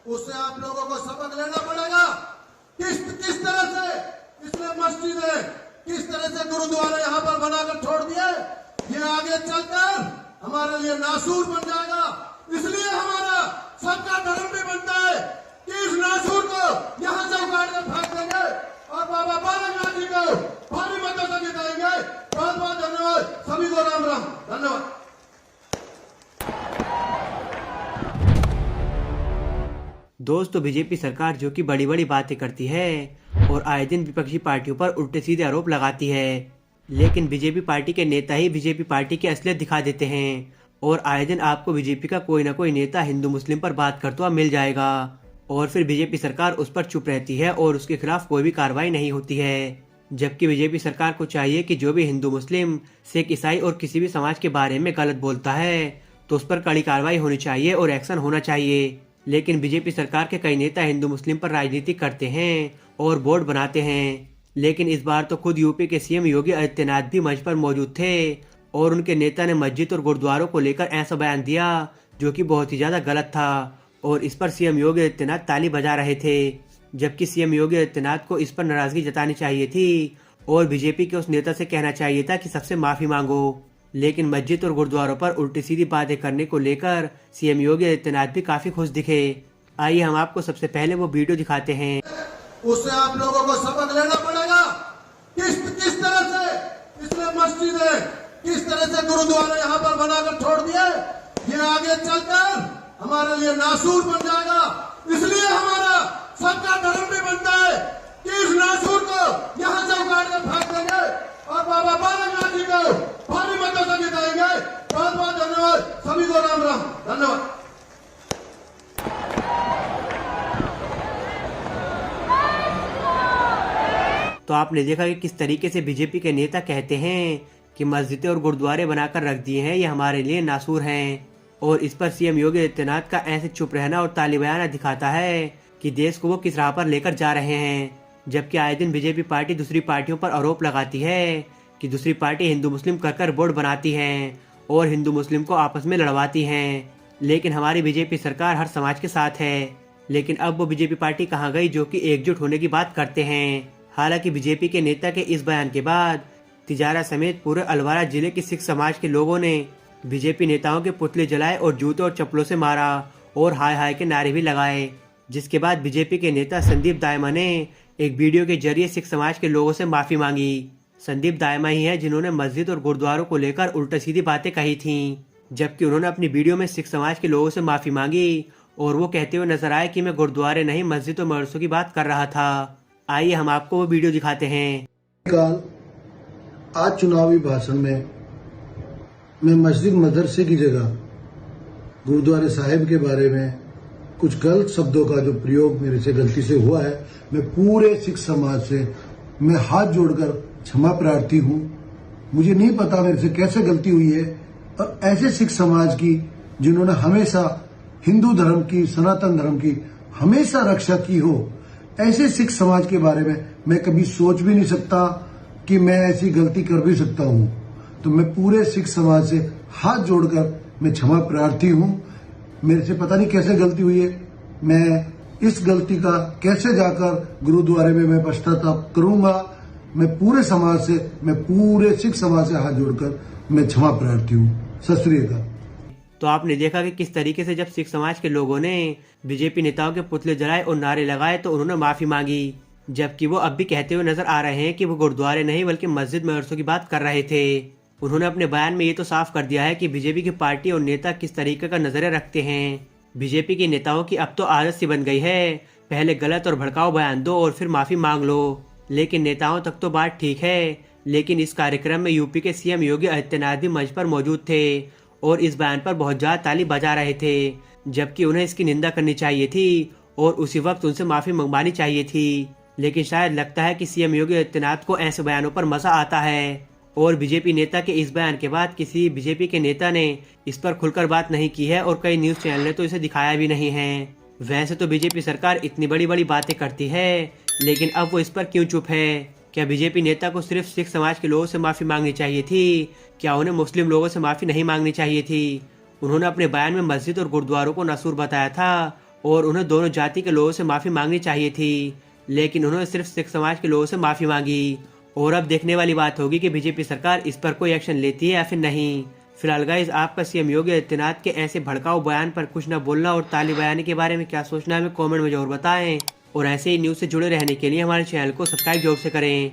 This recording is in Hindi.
उससे आप लोगों को सबक लेना पड़ेगा। किस तरह से इसने मस्जिदें, किस तरह से गुरुद्वारा यहाँ पर बनाकर छोड़ दिए, ये आगे चलकर हमारे लिए नासूर बन जाएगा। इसलिए हमारा सबका धर्म भी बनता है कि इस नासूर को यहाँ से उखाड़ कर फेंक देंगे और बाबा बालकनाथ जी को भारी मतों से जिताएंगे। बहुत बहुत धन्यवाद, सभी को राम राम, धन्यवाद। दोस्तों, बीजेपी सरकार जो कि बड़ी बड़ी बातें करती है और आए दिन विपक्षी पार्टियों पर उल्टे सीधे आरोप लगाती है, लेकिन बीजेपी पार्टी के नेता ही बीजेपी पार्टी की असलियत दिखा देते हैं और आए दिन आपको बीजेपी का कोई ना कोई नेता हिंदू मुस्लिम पर बात करता हुआ मिल जाएगा और फिर बीजेपी सरकार उस पर चुप रहती है और उसके खिलाफ कोई भी कार्रवाई नहीं होती है। जबकि बीजेपी सरकार को चाहिए कि जो भी हिंदू मुस्लिम, सिख, ईसाई और किसी भी समाज के बारे में गलत बोलता है तो उस पर कड़ी कार्रवाई होनी चाहिए और एक्शन होना चाहिए। लेकिन बीजेपी सरकार के कई नेता हिंदू मुस्लिम पर राजनीति करते हैं और बोर्ड बनाते हैं। लेकिन इस बार तो खुद यूपी के सीएम योगी आदित्यनाथ भी मंच पर मौजूद थे और उनके नेता ने मस्जिद और गुरुद्वारों को लेकर ऐसा बयान दिया जो कि बहुत ही ज्यादा गलत था और इस पर सीएम योगी आदित्यनाथ ताली बजा रहे थे। जबकि सीएम योगी आदित्यनाथ को इस पर नाराजगी जतानी चाहिए थी और बीजेपी के उस नेता से कहना चाहिए था कि सबसे माफी मांगो। लेकिन मस्जिद और गुरुद्वारों पर उल्टी सीधी बातें करने को लेकर सीएम योगी आदित्यनाथ भी काफी खुश दिखे। आइए हम आपको सबसे पहले वो वीडियो दिखाते हैं। उससे आप लोगों को सबक लेना पड़ेगा। किस तरह से इसने मस्जिदें, किस तरह से गुरुद्वारा यहाँ पर बनाकर छोड़ दिए, ये आगे चलकर हमारे लिए नासूर बन जाएगा। इसलिए हमारा सबका धर्म भी बनता है कि इस नासूर को यहाँ से उखाड़ कर फेंक देंगे और बाबा बालकनाथ जी को भारी मतों से जिताएंगे। बहुत बहुत धन्यवाद, सभी को राम राम, धन्यवाद। तो आपने देखा कि किस तरीके से बीजेपी के नेता कहते हैं कि मस्जिदें और गुरुद्वारे बनाकर रख दिए हैं, ये हमारे लिए नासूर हैं। और इस पर सीएम योगी आदित्यनाथ का ऐसे चुप रहना और ताली बजाना दिखाता है कि देश को वो किस राह पर लेकर जा रहे हैं। जबकि आए दिन बीजेपी पार्टी दूसरी पार्टियों पर आरोप लगाती है कि दूसरी पार्टी हिंदू मुस्लिम कर बोर्ड बनाती है और हिंदू मुस्लिम को आपस में लड़वाती है। लेकिन हमारी बीजेपी सरकार हर समाज के साथ है। लेकिन अब वो बीजेपी पार्टी कहाँ गई जो कि एकजुट होने की बात करते हैं। हालांकि बीजेपी के नेता के इस बयान के बाद तिजारा समेत पूरे अलवारा जिले के सिख समाज के लोगों ने बीजेपी नेताओं के पुतले जलाए और जूतों और चप्पलों से मारा और हाय हाय के नारे भी लगाए। जिसके बाद बीजेपी के नेता संदीप दायमा ने एक वीडियो के जरिए सिख समाज के लोगों से माफी मांगी। संदीप दायमा ही है जिन्होंने मस्जिद और गुरुद्वारों को लेकर उल्टा सीधी बातें कही थी। जबकि उन्होंने अपनी वीडियो में सिख समाज के लोगों से माफी मांगी और वो कहते हुए नजर आए कि मैं गुरुद्वारे नहीं मस्जिद और मदरसों की बात कर रहा था। आइए हम आपको वो वीडियो दिखाते हैं। आज चुनावी भाषण में मैं मस्जिद मदरसे की जगह गुरुद्वारे साहिब के बारे में कुछ गलत शब्दों का जो प्रयोग मेरे से गलती से हुआ है, मैं पूरे सिख समाज से मैं हाथ जोड़कर क्षमा प्रार्थी हूँ। मुझे नहीं पता मेरे से कैसे गलती हुई है और ऐसे सिख समाज की जिन्होंने हमेशा हिंदू धर्म की, सनातन धर्म की हमेशा रक्षा की हो, ऐसे सिख समाज के बारे में मैं कभी सोच भी नहीं सकता कि मैं ऐसी गलती कर भी सकता हूं। तो मैं पूरे सिख समाज से हाथ जोड़कर मैं क्षमा प्रार्थी हूं। मेरे से पता नहीं कैसे गलती हुई है, मैं इस गलती का कैसे जाकर गुरुद्वारे में मैं पश्चाताप करूंगा। मैं पूरे समाज से, मैं पूरे सिख समाज से हाथ जोड़कर मैं क्षमा प्रार्थी हूं। सत श्री अकाल। तो आपने देखा कि किस तरीके से जब सिख समाज के लोगों ने बीजेपी नेताओं के पुतले जलाए और नारे लगाए तो उन्होंने माफी मांगी। जबकि वो अब भी कहते हुए नजर आ रहे हैं कि वो गुरुद्वारे नहीं बल्कि मस्जिद मदरसों की बात कर रहे थे। उन्होंने अपने बयान में ये तो साफ कर दिया है कि बीजेपी की पार्टी और नेता किस तरीके का नजरिया रखते हैं। बीजेपी के नेताओं की अब तो आदत सी बन गई है, पहले गलत और भड़काऊ बयान दो और फिर माफी मांग लो। लेकिन नेताओं तक तो बात ठीक है, लेकिन इस कार्यक्रम में यूपी के सीएम योगी आदित्यनाथ भी मंच पर मौजूद थे और इस बयान पर बहुत ज्यादा ताली बजा रहे थे। जबकि उन्हें इसकी निंदा करनी चाहिए थी और उसी वक्त उनसे माफी मंगवानी चाहिए थी। लेकिन शायद लगता है कि सीएम योगी आदित्यनाथ को ऐसे बयानों पर मजा आता है और बीजेपी नेता के इस बयान के बाद किसी बीजेपी के नेता ने इस पर खुलकर बात नहीं की है और कई न्यूज चैनल ने तो इसे दिखाया भी नहीं है। वैसे तो बीजेपी सरकार इतनी बड़ी बड़ी बातें करती है, लेकिन अब वो इस पर क्यों चुप है? क्या बीजेपी नेता को सिर्फ सिख समाज के लोगों से माफी मांगनी चाहिए थी? क्या उन्हें मुस्लिम लोगों से माफी नहीं मांगनी चाहिए थी? उन्होंने अपने बयान में मस्जिद और गुरुद्वारों को नासूर बताया था और उन्हें दोनों जाति के लोगों से माफ़ी मांगनी चाहिए थी, लेकिन उन्होंने सिर्फ सिख समाज के लोगों से माफ़ी मांगी। और अब देखने वाली बात होगी कि बीजेपी सरकार इस पर कोई एक्शन लेती है या फिर नहीं। फिलहाल गाइस, आपका सीएम योगी आदित्यनाथ के ऐसे भड़काऊ बयान पर कुछ न बोलना और ताली बजाने के बारे में क्या सोचना है, हमें कमेंट में जरूर बताएं। और ऐसे ही न्यूज़ से जुड़े रहने के लिए हमारे चैनल को सब्सक्राइब जरूर से करें।